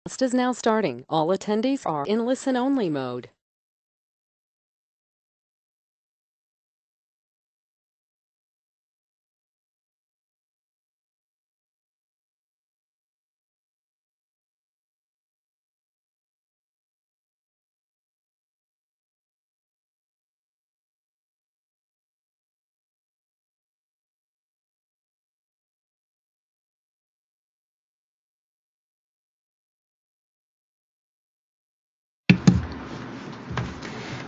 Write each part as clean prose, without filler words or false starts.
Is now starting. All attendees are in listen-only mode.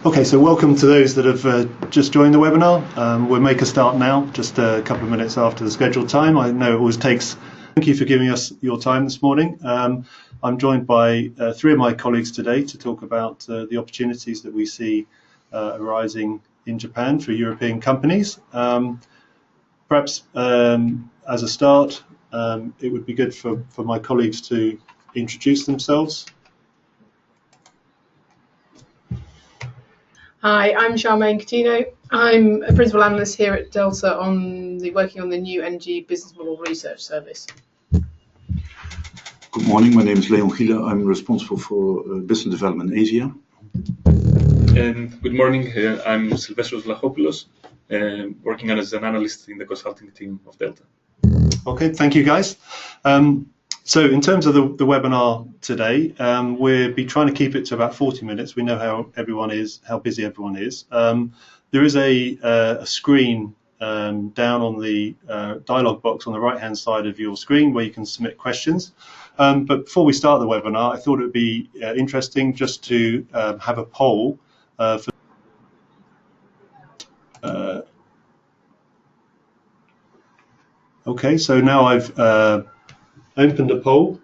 Okay, so welcome to those that have just joined the webinar. We'll make a start now, just a couple of minutes after the scheduled time. I know it always takes. Thank you for giving us your time this morning. I'm joined by three of my colleagues today to talk about the opportunities that we see arising in Japan for European companies. Perhaps as a start, it would be good for my colleagues to introduce themselves. Hi, I'm Charmaine Coutinho. I'm a principal analyst here at Delta working on the new energy business model research service. Good morning, my name is Leon Giele. I'm responsible for business development in Asia. And good morning, I'm Silvestros Vlachopoulos, working as an analyst in the consulting team of Delta. Okay, thank you guys. So in terms of the webinar today, we'll be trying to keep it to about 40 minutes. We know how busy everyone is. There is a screen down on the dialog box on the right-hand side of your screen where you can submit questions. But before we start the webinar, I thought it would be interesting just to have a poll Okay, so now I've opened a poll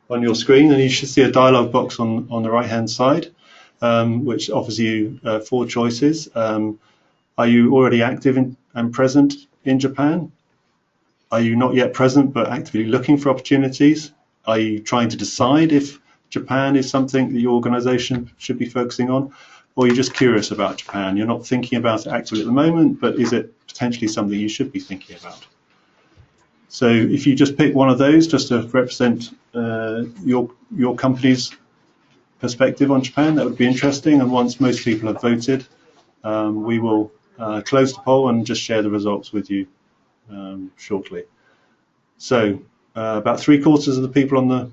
on your screen, and you should see a dialog box on the right-hand side, which offers you four choices. Are you already active and present in Japan? Are you not yet present but actively looking for opportunities? Are you trying to decide if Japan is something that your organization should be focusing on? Or you're just curious about Japan? You're not thinking about it actively at the moment, but is it potentially something you should be thinking about? So if you just pick one of those just to represent your company's perspective on Japan, that would be interesting. And once most people have voted, we will close the poll and just share the results with you shortly. So about 3/4 of the people on the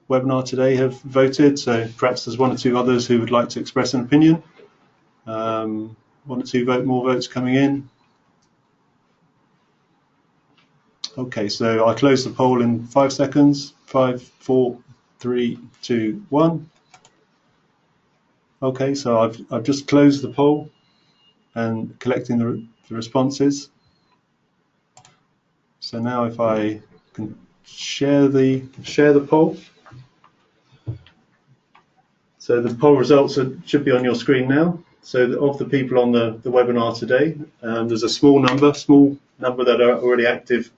webinar today have voted. So perhaps there's one or two others who would like to express an opinion. One or two more votes coming in. Okay, so I close the poll in 5 seconds. 5, 4, 3, 2, 1. Okay, so I've just closed the poll and collecting the responses. So now if I can share the poll. So the poll results should be on your screen now. So of the people on the webinar today, there's a small number that are already active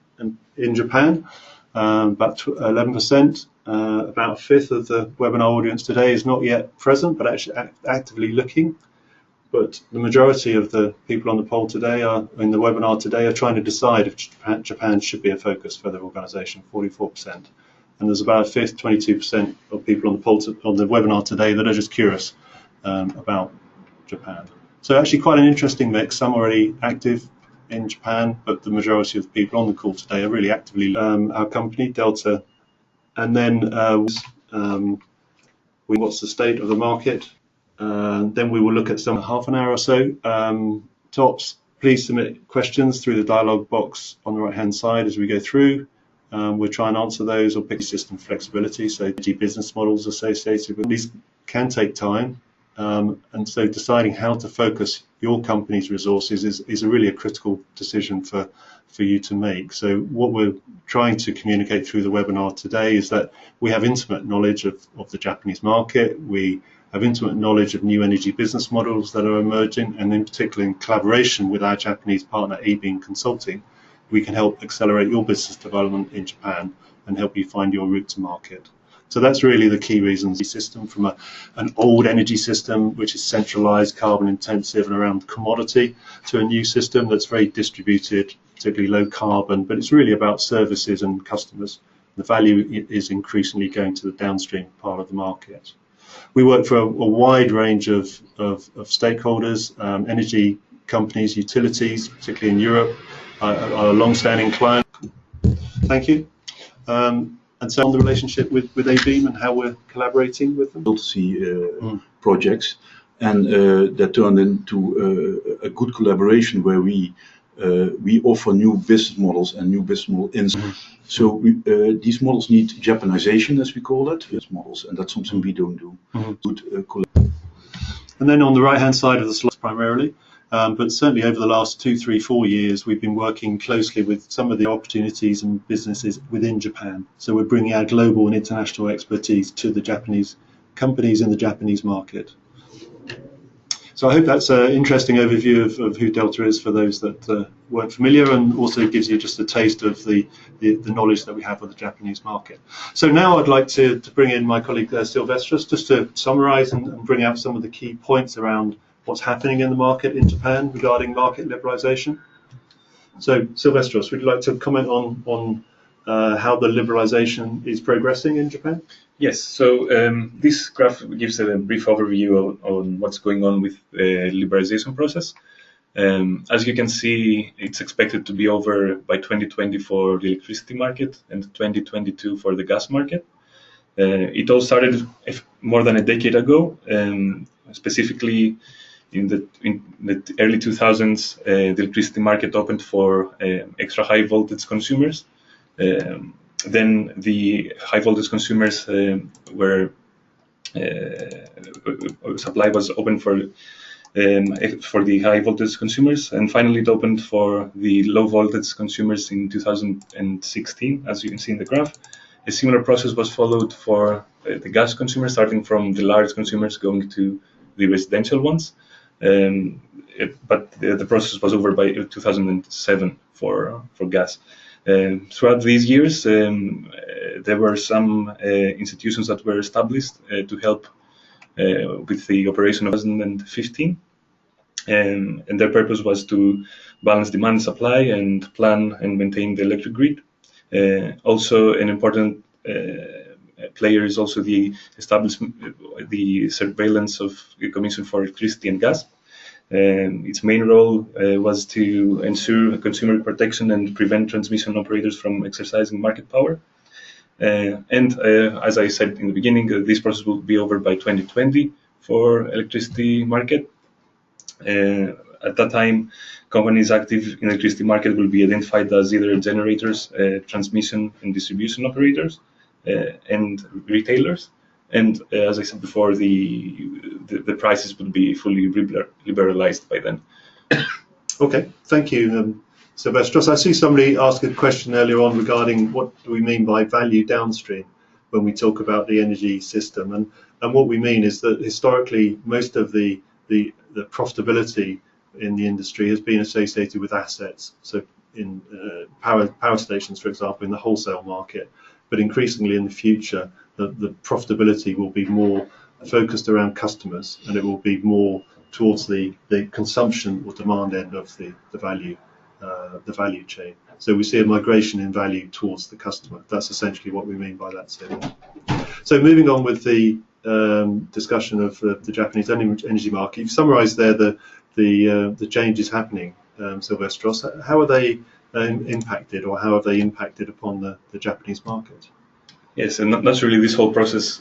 in Japan, about 11%. About a fifth of the webinar audience today is not yet present, but actually actively looking. But the majority of the people on the poll today in the webinar today are trying to decide if Japan should be a focus for their organization, 44%. And there's about a fifth, 22% of people on the poll on the webinar today that are just curious about Japan. So actually quite an interesting mix. Some already active in Japan, but the majority of the people on the call today are really actively our company, Delta. And then what's the state of the market? Then we will look at some half an hour or so. Tops, please submit questions through the dialog box on the right-hand side as we go through. We'll try and answer those or pick system flexibility, so business models associated with these can take time. And so deciding how to focus your company's resources is really a critical decision for you to make. So what we're trying to communicate through the webinar today is that we have intimate knowledge of the Japanese market. We have intimate knowledge of new energy business models that are emerging, and in particular in collaboration with our Japanese partner ABeam Consulting, we can help accelerate your business development in Japan and help you find your route to market. So that's really the key reasons. The system from an old energy system, which is centralized, carbon intensive and around commodity, to a new system that's very distributed, particularly low carbon, but it's really about services and customers. The value is increasingly going to the downstream part of the market. We work for a wide range of stakeholders, energy companies, utilities, particularly in Europe, are a long-standing client. Thank you. And so on the relationship with ABeam and how we're collaborating with them. Consultancy projects, and that turned into a good collaboration where we offer new business models and new business model insights. So these models need Japanization, as we call it, business models, and that's something we don't do. Good and then on the right-hand side of the slide primarily, but certainly over the last 2, 3, 4 years, we've been working closely with some of the opportunities and businesses within Japan. So we're bringing our global and international expertise to the Japanese companies in the Japanese market. So I hope that's an interesting overview of who Delta is for those that weren't familiar, and also gives you just a taste of the knowledge that we have of the Japanese market. So now I'd like to bring in my colleague Silvestros, just to summarize and bring out some of the key points around what's happening in the market in Japan regarding market liberalization. So Silvestros, would you like to comment on how the liberalization is progressing in Japan? Yes, so this graph gives a brief overview on what's going on with the liberalization process. As you can see, it's expected to be over by 2020 for the electricity market and 2022 for the gas market. It all started more than a decade ago, specifically in the early 2000s. The electricity market opened for extra high voltage consumers. Then the high voltage consumers supply was open for the high voltage consumers, and finally it opened for the low voltage consumers in 2016, as you can see in the graph. A similar process was followed for the gas consumers, starting from the large consumers going to the residential ones. But the process was over by 2007 for gas. Throughout these years, there were some institutions that were established to help with the operation of 2015, and their purpose was to balance demand and supply and plan and maintain the electric grid. Also, an important player is also the establishment, the surveillance of the Commission for Electricity and Gas. Its main role was to ensure consumer protection and prevent transmission operators from exercising market power. And as I said in the beginning, this process will be over by 2020 for electricity market. At that time, companies active in electricity market will be identified as either generators, transmission and distribution operators, and retailers. And as I said before, the prices would be fully liberalized by then. Okay, thank you, Silvestros. I see somebody ask a question earlier on regarding what do we mean by value downstream when we talk about the energy system, and what we mean is that historically most of the profitability in the industry has been associated with assets. So in power stations, for example, in the wholesale market, but increasingly in the future, the profitability will be more focused around customers, and it will be more towards the consumption or demand end of the value chain. So we see a migration in value towards the customer. That's essentially what we mean by that statement. So moving on with the discussion of the Japanese energy market, you've summarised there the changes happening, Silvestros. How are they impacted, or how have they impacted upon the Japanese market? Yes, and naturally this whole process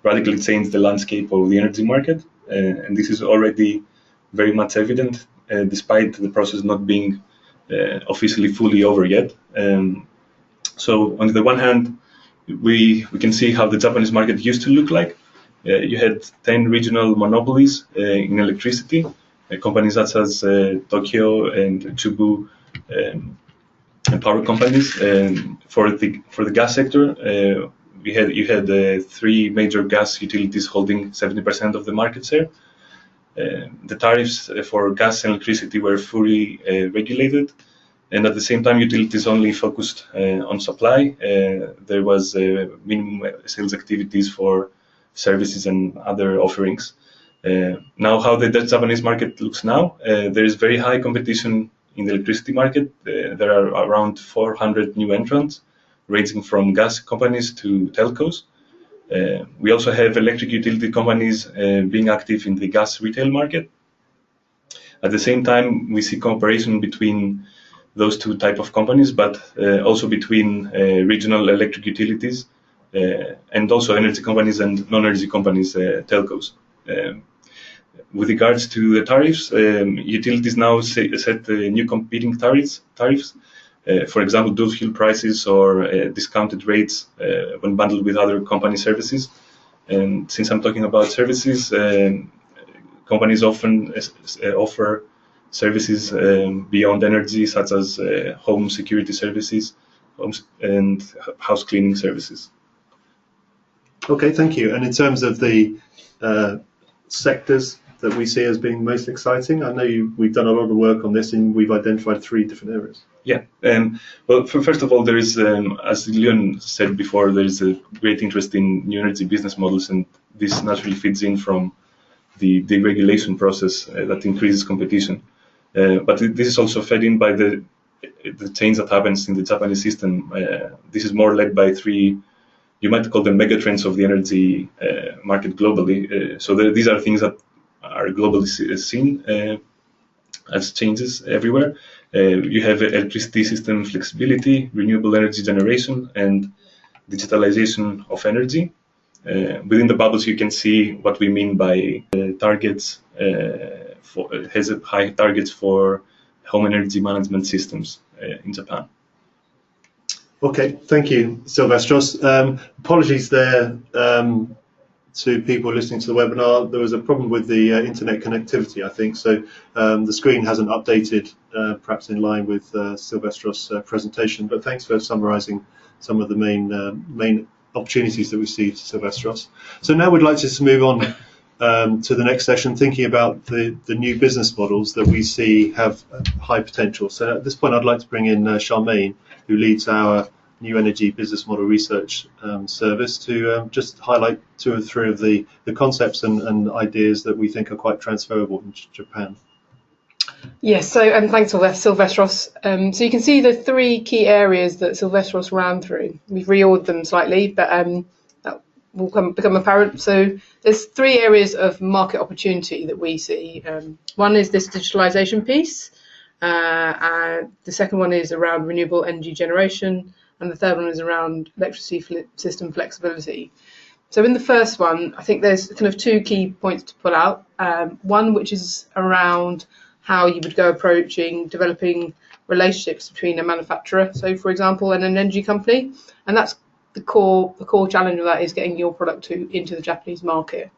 radically changed the landscape of the energy market, and this is already very much evident, despite the process not being officially fully over yet. So on the one hand, we can see how the Japanese market used to look like. You had 10 regional monopolies in electricity, companies such as Tokyo and Chubu, and power companies. For the gas sector, you had 3 major gas utilities holding 70% of the market share. The tariffs for gas and electricity were fully regulated, and at the same time utilities only focused on supply. There was minimum sales activities for services and other offerings. Now how the Japanese market looks now, there is very high competition in the electricity market. There are around 400 new entrants ranging from gas companies to telcos. We also have electric utility companies being active in the gas retail market. At the same time, we see cooperation between those two type of companies, but also between regional electric utilities and also energy companies and non-energy companies, telcos. With regards to the tariffs, utilities now set new competing tariffs. For example, dual fuel prices or discounted rates when bundled with other company services. And since I'm talking about services, companies often offer services beyond energy, such as home security services, and house cleaning services. Okay, thank you. And in terms of the sectors that we see as being most exciting, I know we've done a lot of work on this, and we've identified 3 different areas. Yeah. Well, first of all, there is, as Leon said before, there is a great interest in new energy business models, and this naturally feeds in from the deregulation process that increases competition. But this is also fed in by the change that happens in the Japanese system. This is more led by 3, you might call them megatrends of the energy market globally. So these are things that are globally seen as changes everywhere. You have electricity system flexibility, renewable energy generation, and digitalization of energy. Within the bubbles, you can see what we mean by targets. Has high targets for home energy management systems in Japan. Okay, thank you, Silvestros. Apologies there to people listening to the webinar. There was a problem with the internet connectivity, I think, so the screen hasn't updated, perhaps in line with Silvestros' presentation, but thanks for summarizing some of the main opportunities that we see, Silvestros. So now we'd like to just move on to the next session, thinking about the new business models that we see have high potential. So at this point, I'd like to bring in Charmaine, who leads our New Energy Business Model Research service, to just highlight 2 or 3 of the concepts and ideas that we think are quite transferable in Japan. Yes, so thanks, Silvestros. So you can see the 3 key areas that Silvestros ran through. We've reordered them slightly, but that will become apparent. So there's 3 areas of market opportunity that we see. One is this digitalization piece. And the second one is around renewable energy generation. And the third one is around electricity system flexibility. So in the first one, I think there's kind of 2 key points to pull out. One, which is around how you would go approaching developing relationships between a manufacturer, so for example, and an energy company. And that's the core challenge of that is getting your product into the Japanese market.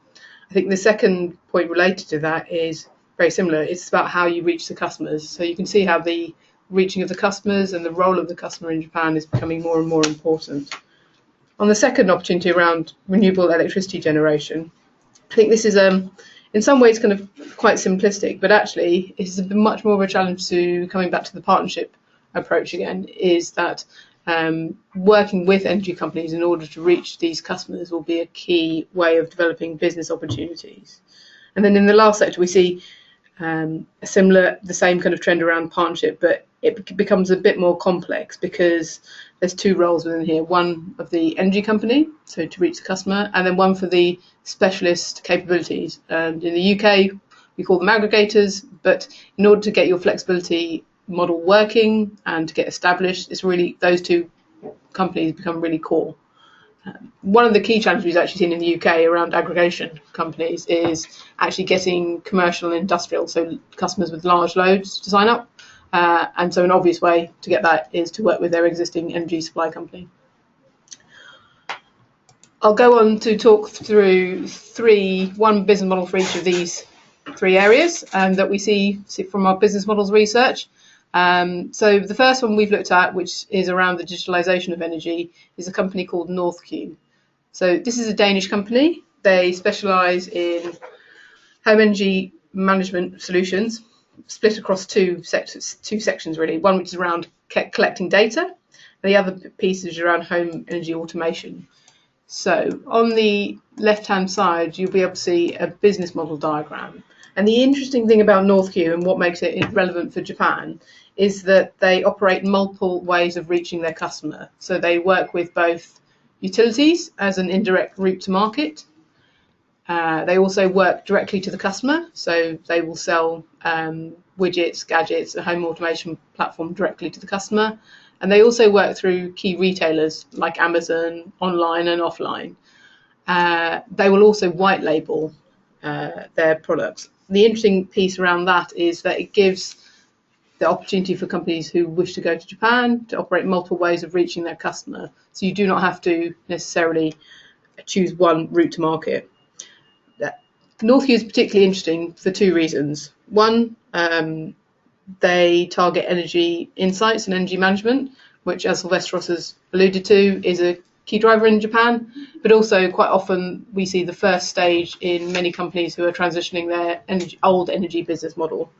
I think the second point related to that is very similar. It's about how you reach the customers. So you can see how the reaching of the customers and the role of the customer in Japan is becoming more and more important. On the second opportunity around renewable electricity generation, I think this is in some ways kind of quite simplistic, but actually it's much more of a challenge to coming back to the partnership approach again, is that working with energy companies in order to reach these customers will be a key way of developing business opportunities. And then in the last sector, we see the same kind of trend around partnership, but it becomes a bit more complex because there's 2 roles within here. One of the energy company, so to reach the customer, and then one for the specialist capabilities. And in the UK, we call them aggregators, but in order to get your flexibility model working and to get established, it's really those 2 companies become really core. One of the key challenges we've actually seen in the UK around aggregation companies is actually getting commercial and industrial, so customers with large loads to sign up. And so an obvious way to get that is to work with their existing energy supply company. I'll go on to talk through one business model for each of these 3 areas that we see from our business models research. So the first one we've looked at, which is around the digitalization of energy, is a company called Northq. So this is a Danish company. They specialize in home energy management solutions, split across 2 sections really. One which is around collecting data, and the other piece is around home energy automation. So on the left-hand side, you'll be able to see a business model diagram. And the interesting thing about Northq and what makes it relevant for Japan is that they operate multiple ways of reaching their customer. So they work with both utilities as an indirect route to market. They also work directly to the customer, so they will sell widgets, gadgets, a home automation platform directly to the customer. And they also work through key retailers like Amazon, online and offline. They will also white label their products. The interesting piece around that is that it gives the opportunity for companies who wish to go to Japan to operate multiple ways of reaching their customer. So you do not have to necessarily choose one route to market. Northview is particularly interesting for two reasons. One, they target energy insights and energy management, which, as Silvestros has alluded to, is a key driver in Japan. But also, quite often, we see the first stage in many companies who are transitioning their old energy business model.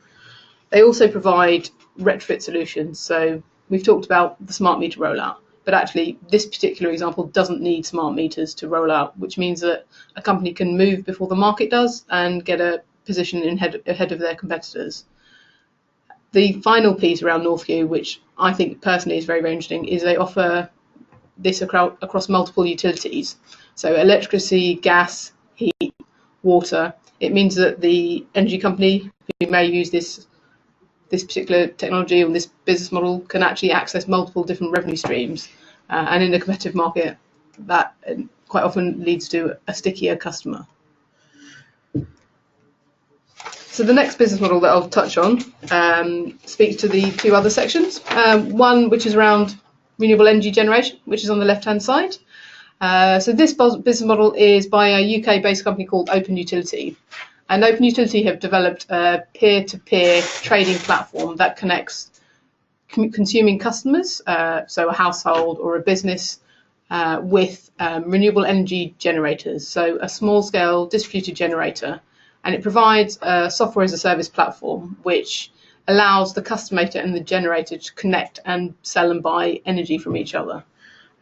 They also provide retrofit solutions. So we've talked about the smart meter rollout, but actually this particular example doesn't need smart meters to roll out, which means that a company can move before the market does and get a position ahead of their competitors. The final piece around Northview, which I think personally is very, very interesting, is they offer this across multiple utilities. So electricity, gas, heat, water. It means that the energy company who may use this particular technology or this business model can actually access multiple different revenue streams. And in a competitive market, that quite often leads to a stickier customer. So the next business model that I'll touch on speaks to the two other sections. One, which is around renewable energy generation, which is on the left-hand side. So this business model is by a UK-based company called Open Utility. And Open Utility have developed a peer-to-peer trading platform that connects consuming customers, so a household or a business, with renewable energy generators, so a small-scale distributed generator. And it provides a software as a service platform which allows the customer and the generator to connect and sell and buy energy from each other.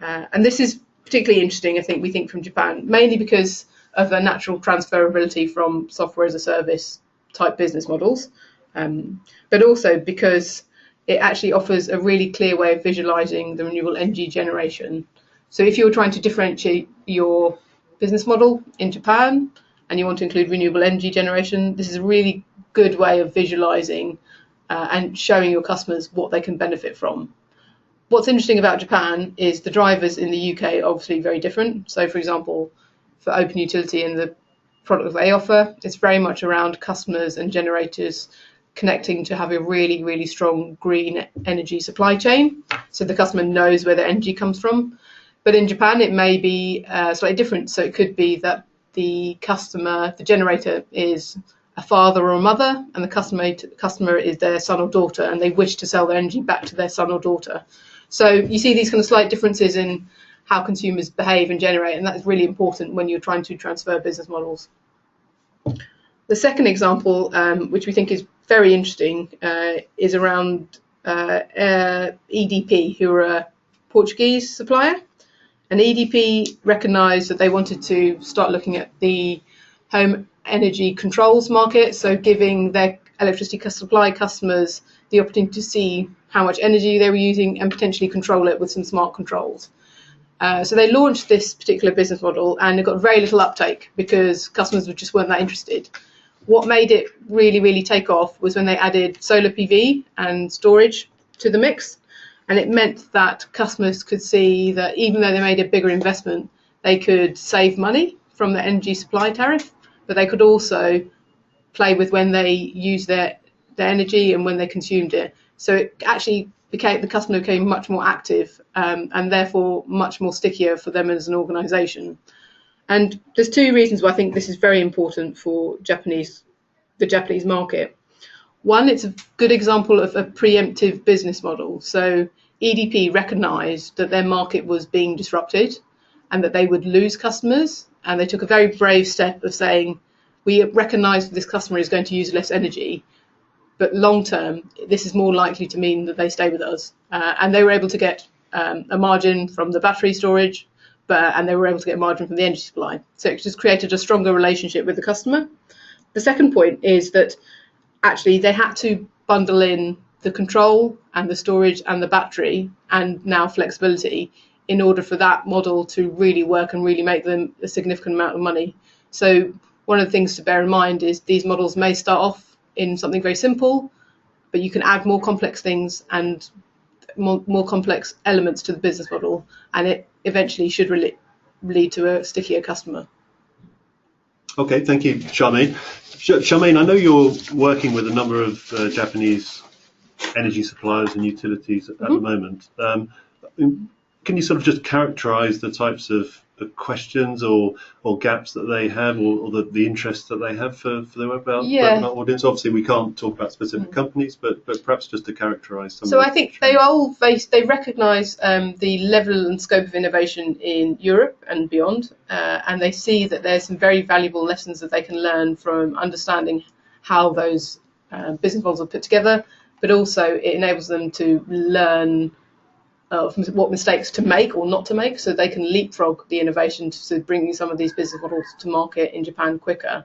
And this is particularly interesting, I think, we think from Japan, mainly because of a natural transferability from software as a service type business models, but also because it actually offers a really clear way of visualizing the renewable energy generation. So if you're trying to differentiate your business model in Japan and you want to include renewable energy generation, this is a really good way of visualizing and showing your customers what they can benefit from. What's interesting about Japan is the drivers in the UK are obviously very different. So for example, for Open Utility and the product they offer, it's very much around customers and generators connecting to have a really, really strong green energy supply chain. So the customer knows where their energy comes from. But in Japan, it may be slightly different. So it could be that the customer, the generator, is a father or a mother, and the customer is their son or daughter, and they wish to sell their energy back to their son or daughter. So you see these kind of slight differences in how consumers behave and generate, and that is really important when you're trying to transfer business models. The second example, which we think is very interesting, is around EDP, who are a Portuguese supplier. And EDP recognised that they wanted to start looking at the home energy controls market, so giving their electricity supply customers the opportunity to see how much energy they were using and potentially control it with some smart controls. So they launched this particular business model, and it got very little uptake because customers just weren't that interested. What made it really, really take off was when they added solar PV and storage to the mix. And it meant that customers could see that even though they made a bigger investment, they could save money from the energy supply tariff, but they could also play with when they used their energy and when they consumed it. So it actually the customer became much more active and therefore much more stickier for them as an organisation. And there's two reasons why I think this is very important for the Japanese market. One, it's a good example of a preemptive business model. So EDP recognised that their market was being disrupted and that they would lose customers. And they took a very brave step of saying, we recognise that this customer is going to use less energy, but long term, this is more likely to mean that they stay with us. And they were able to get a margin from the battery storage, and they were able to get a margin from the energy supply. So it just created a stronger relationship with the customer. The second point is that actually they had to bundle in the control and the storage and the battery and now flexibility in order for that model to really work and really make them a significant amount of money. So one of the things to bear in mind is these models may start off in something very simple, but you can add more complex things and more complex elements to the business model, and it eventually should really lead to a stickier customer. Okay, thank you, Charmaine. Charmaine, I know you're working with a number of Japanese energy suppliers and utilities at the moment. Can you sort of just characterize the types of questions or gaps that they have, or the interests that they have for their webinar audience? Obviously, we can't talk about specific companies, but perhaps just to characterize some. So I think they recognise the level and scope of innovation in Europe and beyond, and they see that there's some very valuable lessons that they can learn from understanding how those business models are put together, but also it enables them to learn what mistakes to make or not to make, so they can leapfrog the innovation to bring some of these business models to market in Japan quicker.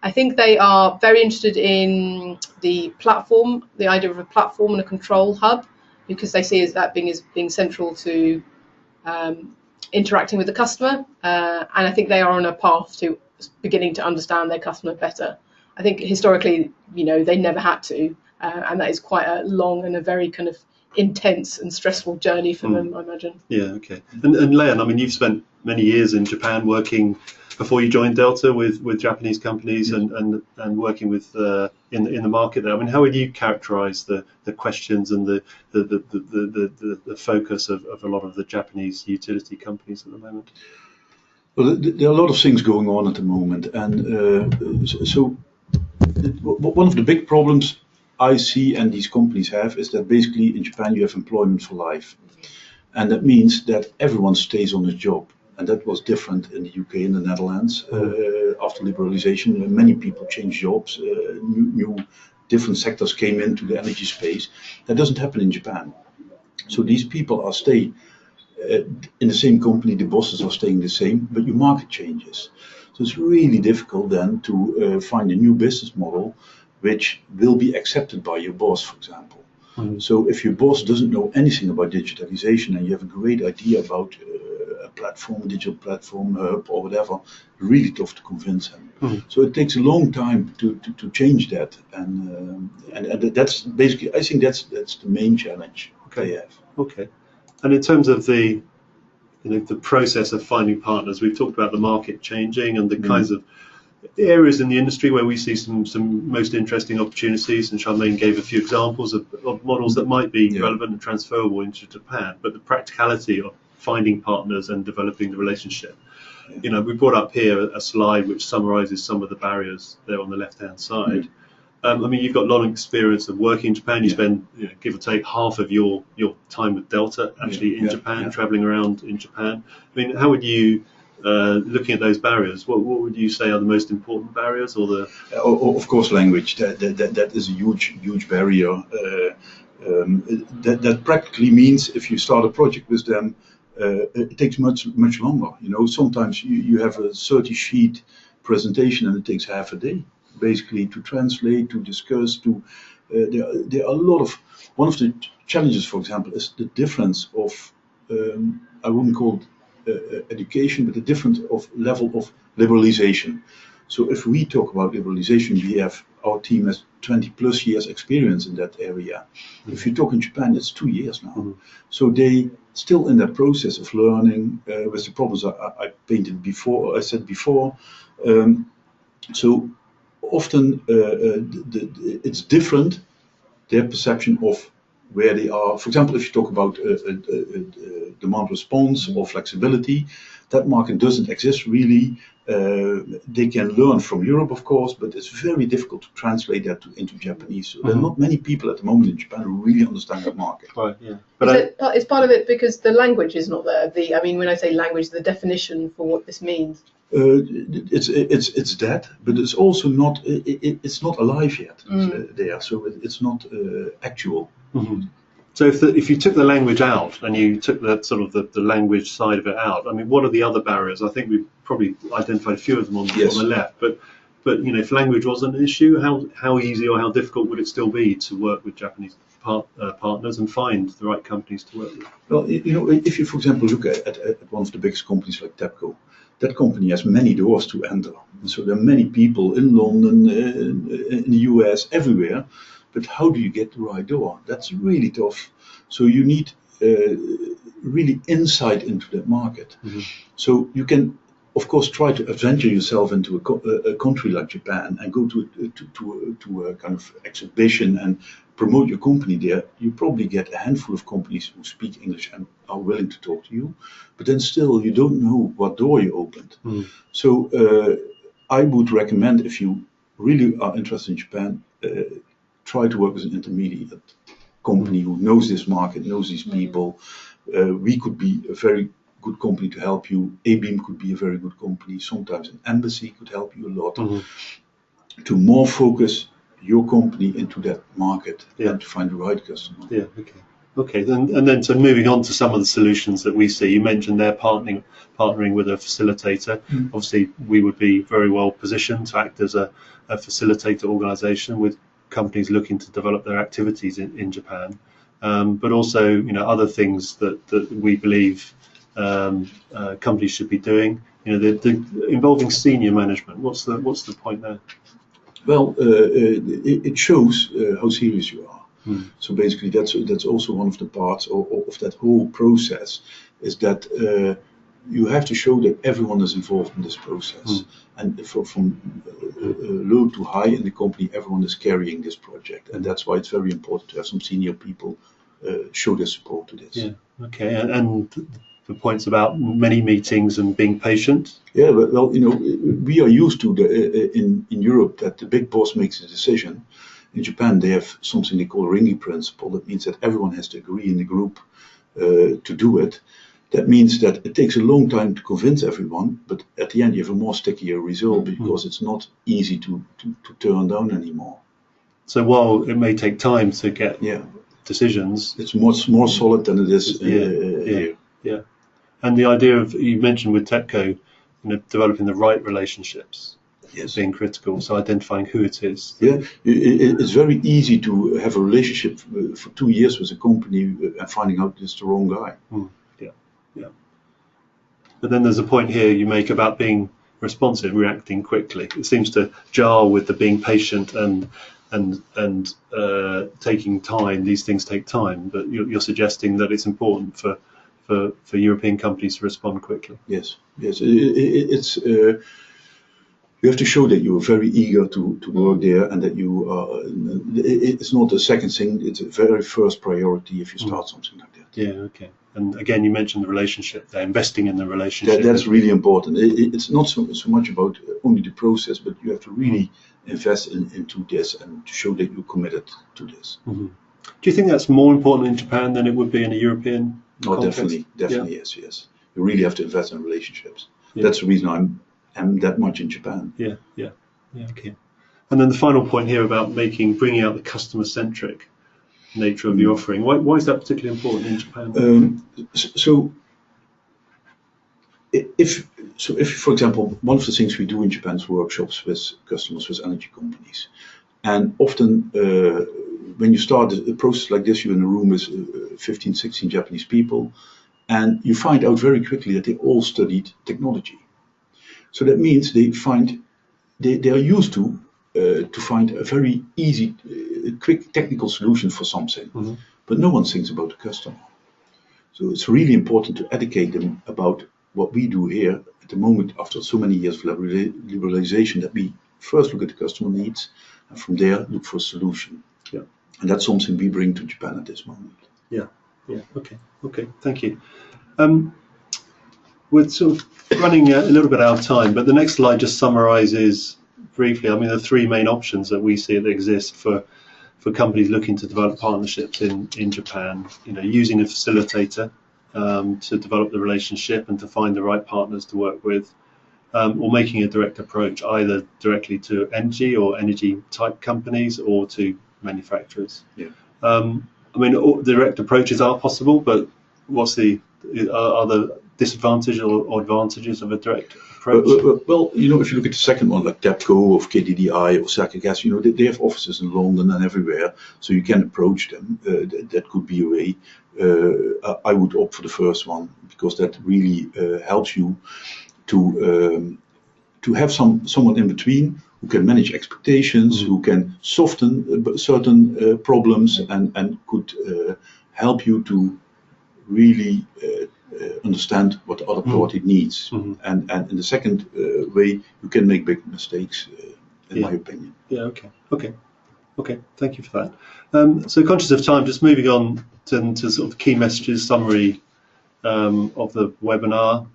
I think they are very interested in the platform, the idea of a platform and a control hub, because they see that being central to interacting with the customer, and I think they are on a path to beginning to understand their customer better. I think historically, they never had to, and that is quite a long and a very kind of intense and stressful journey for them, I imagine. Yeah, okay. And Leon, I mean, you've spent many years in Japan working before you joined Delta with Japanese companies and working with in the market there. I mean, how would you characterize the questions and the focus of a lot of the Japanese utility companies at the moment? Well, there are a lot of things going on at the moment, and so one of the big problems I see and these companies have is that basically in Japan you have employment for life, and that means that everyone stays on his job, and that was different in the UK and the Netherlands after liberalisation. Many people changed jobs, new different sectors came into the energy space. That doesn't happen in Japan. So these people are stay in the same company, the bosses are staying the same, but your market changes. So it's really difficult then to find a new business model which will be accepted by your boss, for example. So if your boss doesn't know anything about digitalization and you have a great idea about a platform, a digital platform, hub or whatever, really tough to convince him. So it takes a long time to change that, and that's basically, I think that's the main challenge they have. Okay. And in terms of the process of finding partners, we've talked about the market changing and the kinds of areas in the industry where we see some most interesting opportunities, and Charmaine gave a few examples of models that might be relevant and transferable into Japan, but the practicality of finding partners and developing the relationship. We brought up here a slide which summarizes some of the barriers there on the left-hand side. I mean, you've got a lot of experience of working in Japan. You spend, give or take, half of your time with Delta actually in Japan, traveling around in Japan. I mean, how would you, looking at those barriers, what would you say are the most important barriers, or the? Of course, language. That is a huge barrier. That practically means if you start a project with them, it takes much longer. Sometimes you have a 30-sheet presentation and it takes half a day, basically, to translate, to discuss. There are a lot of. One of the challenges, for example, is the difference of. I wouldn't call it education, but the difference of level of liberalisation. So if we talk about liberalisation, our team has 20 plus years experience in that area. If you talk in Japan, it's 2 years now. So they still in that process of learning with the problems I painted before, I said before. So often it's different, their perception of where they are. For example, if you talk about demand response or flexibility, that market doesn't exist really. They can learn from Europe, of course, but it's very difficult to translate that into Japanese. So there are not many people at the moment in Japan who really understand that market. Right, yeah. But it's part of it because the language is not there. I mean, when I say language, the definition for what this means. It's that, but it's also not. It's not alive yet there, so it's not actual. So if you took the language out and you took that sort of the language side of it out, I mean, what are the other barriers? I think we've probably identified a few of them on the left, but if language wasn't an issue, how easy or how difficult would it still be to work with Japanese partners and find the right companies to work with. Well, if you, for example, look at one of the biggest companies like TEPCO, that company has many doors to enter. And so there are many people in London, in the US, everywhere. But how do you get the right door? That's really tough. So you need really insight into that market. Mm-hmm. So you can, of course, try to adventure yourself into a country like Japan and go to a kind of exhibition and promote your company there. You probably get a handful of companies who speak English and are willing to talk to you, but then still you don't know what door you opened. Mm. So I would recommend, if you really are interested in Japan, try to work with an intermediate company who knows this market, knows these people. We could be a very good company to help you. ABeam could be a very good company. Sometimes an embassy could help you a lot to more focus your company into that market and to find the right customer. Yeah, okay. Then so moving on to some of the solutions that we see. You mentioned they're partnering with a facilitator. Obviously, we would be very well positioned to act as a facilitator organisation with companies looking to develop their activities in Japan, but also other things that we believe companies should be doing. The involving senior management. What's the point there? Well, it shows how serious you are. So basically, that's also one of the parts of that whole process, is that you have to show that everyone is involved in this process, and from low to high in the company, everyone is carrying this project, and that's why it's very important to have some senior people show their support to this. Yeah. Okay. And the points about many meetings and being patient. Yeah. Well, we are used to in Europe that the big boss makes a decision. In Japan, they have something they call ringy principle. That means that everyone has to agree in the group to do it. That means that it takes a long time to convince everyone, but at the end you have a more stickier result because it's not easy to turn down anymore. So while it may take time to get decisions, it's much more solid than it is here. Yeah. And the idea of, you mentioned with TEPCO, developing the right relationships. Yes. Being critical, so identifying who it is. Yeah, it's very easy to have a relationship for 2 years with a company and finding out it's the wrong guy. Yeah. But then there's a point here you make about being responsive, reacting quickly. It seems to jar with the being patient and taking time. These things take time, but you're suggesting that it's important for European companies to respond quickly. Yes. It's. You have to show that you're very eager to work there, and that you are. It's not a second thing; it's a very first priority if you start something like that. Yeah. Okay. And again, you mentioned the relationship. They're investing in the relationship. That's really important. It's not so much about only the process, but you have to really invest into this and to show that you're committed to this. Mm-hmm. Do you think that's more important in Japan than it would be in a European context? Definitely, yes. You really have to invest in relationships. Yeah. That's the reason I'm that much in Japan. Yeah. Okay. And then the final point here about bringing out the customer-centric nature of the offering. Why is that particularly important in Japan? If for example, one of the things we do in Japan is workshops with customers, with energy companies, and often when you start a process like this, you're in a room with 15, 16 Japanese people, and you find out very quickly that they all studied technology. So that means they are used to find a very easy, quick technical solution for something, but no one thinks about the customer. So it's really important to educate them about what we do here at the moment after so many years of liberalization, that we first look at the customer needs and from there look for a solution. Yeah. And that's something we bring to Japan at this moment. Yeah. Okay. Thank you. We're sort of running a little bit out of time, but the next slide just summarizes briefly, the three main options that we see that exist for companies looking to develop partnerships in Japan. Using a facilitator to develop the relationship and to find the right partners to work with, or making a direct approach either directly to energy or energy type companies or to manufacturers. Yeah. Direct approaches are possible, but are there disadvantages or advantages of a direct approach? Well, you know, if you look at the second one, like TEPCO or KDDI or Osaka Gas, you know, they have offices in London and everywhere, so you can approach them. That could be a way. I would opt for the first one because that really helps you to have someone in between who can manage expectations, who can soften certain problems, and could help you to really understand what the other party needs. And in the second way, you can make big mistakes, in my opinion. Yeah. Okay. Thank you for that. So conscious of time, just moving on to sort of key messages summary of the webinar.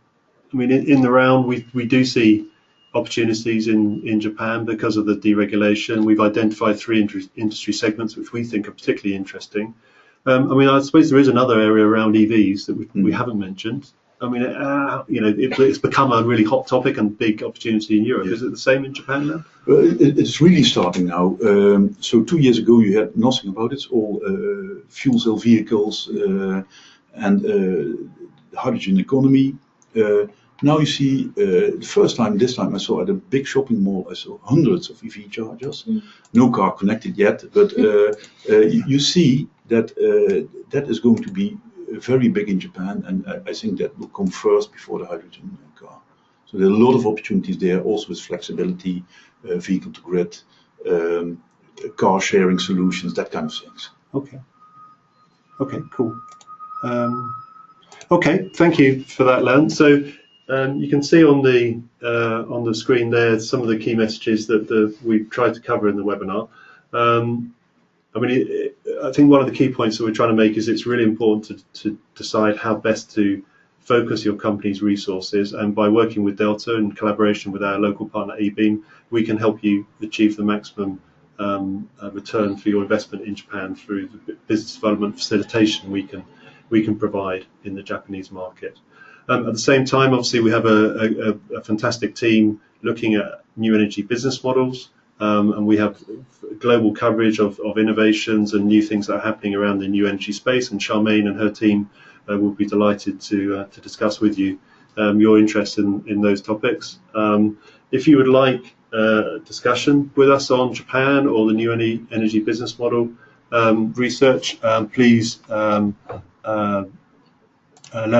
I mean, in the round, we do see opportunities in Japan because of the deregulation. We've identified 3 industry segments which we think are particularly interesting. I mean, I suppose there is another area around EVs that we haven't mentioned. I mean, you know, it's become a really hot topic and big opportunity in Europe. Is it the same in Japan now? It's really starting now. So 2 years ago, you had nothing about it. It's all fuel cell vehicles and hydrogen economy. Now you see, the first time, this time I saw at a big shopping mall, I saw hundreds of EV chargers. No car connected yet, but you see that that is going to be very big in Japan, and I think that will come first before the hydrogen car. So there are a lot of opportunities there, also with flexibility, vehicle to grid, car sharing solutions, that kind of things. Okay, cool. Okay, thank you for that, Len. So you can see on the screen there some of the key messages that we've tried to cover in the webinar. I mean, I think one of the key points that we're trying to make is it's really important to decide how best to focus your company's resources, and by working with Delta in collaboration with our local partner eBeam, we can help you achieve the maximum return for your investment in Japan through the business development facilitation we can provide in the Japanese market. At the same time, obviously, we have a fantastic team looking at new energy business models, and we have global coverage of innovations and new things that are happening around the new energy space. And Charmaine and her team will be delighted to discuss with you your interest in those topics. If you would like discussion with us on Japan or the new energy business model research, please let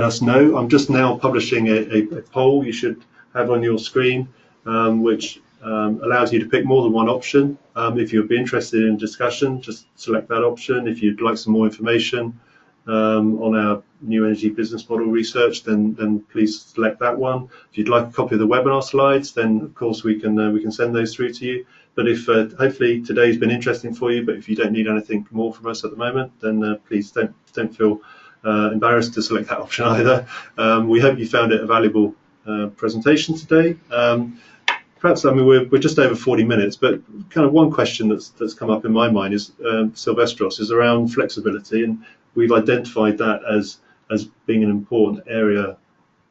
us know. I'm just now publishing a poll you should have on your screen, which allows you to pick more than one option. If you'd be interested in discussion, just select that option. If you'd like some more information on our new energy business model research, then please select that one. If you'd like a copy of the webinar slides, then of course we can send those through to you. But if hopefully today's been interesting for you, but if you don't need anything more from us at the moment, then please don't feel embarrassed to select that option either. We hope you found it a valuable presentation today. Perhaps, I mean, we're just over 40 minutes, but kind of one question that's come up in my mind is, Silvestros, is around flexibility, and we've identified that as being an important area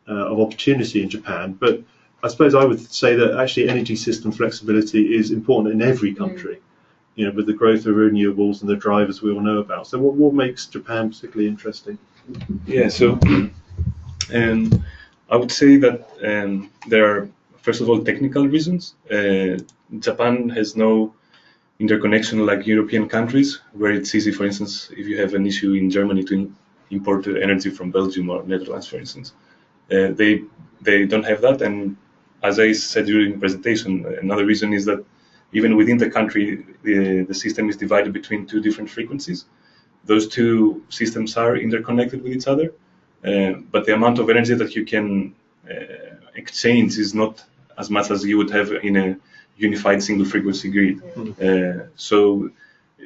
of opportunity in Japan. But I suppose I would say that actually energy system flexibility is important in every country, you know, with the growth of renewables and the drivers we all know about. So what makes Japan particularly interesting? Yeah, so I would say that there are, first of all, technical reasons. Japan has no interconnection like European countries, where it's easy, for instance, if you have an issue in Germany to import energy from Belgium or Netherlands, for instance. They don't have that, and as I said during the presentation, another reason is that even within the country, the system is divided between 2 different frequencies. Those 2 systems are interconnected with each other, but the amount of energy that you can exchange is not as much as you would have in a unified single frequency grid. So,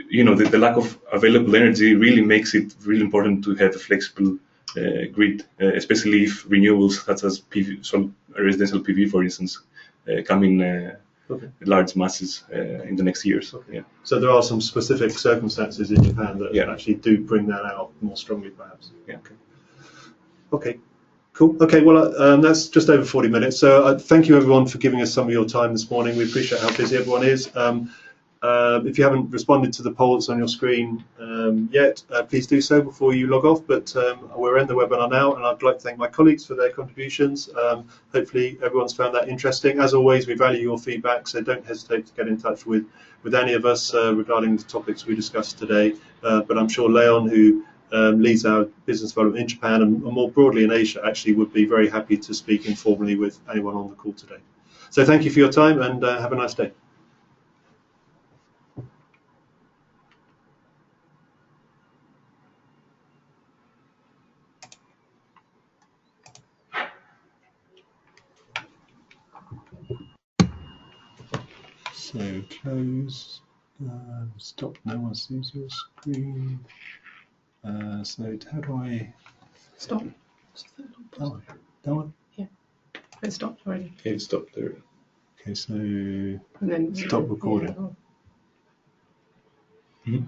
you know, the lack of available energy really makes it really important to have a flexible grid, especially if renewables such as PV, so residential PV, for instance, come in large masses in the next years. Yeah. So there are some specific circumstances in Japan that actually do bring that out more strongly, perhaps. Yeah. Okay. Cool. Okay, well, that's just over 40 minutes. So thank you, everyone, for giving us some of your time this morning. We appreciate how busy everyone is. If you haven't responded to the poll that's on your screen yet, please do so before you log off. But we're in the webinar now, and I'd like to thank my colleagues for their contributions. Hopefully everyone's found that interesting. As always, we value your feedback, so don't hesitate to get in touch with any of us regarding the topics we discussed today. But I'm sure Leon, who leads our business development in Japan and more broadly in Asia, actually would be very happy to speak informally with anyone on the call today. So thank you for your time, and have a nice day. So close, stop, no one sees your screen. So how do I... Stop. That one? Yeah, it stopped already. Okay, it stopped there. Okay, so And then stop recording. Yeah. Mhm.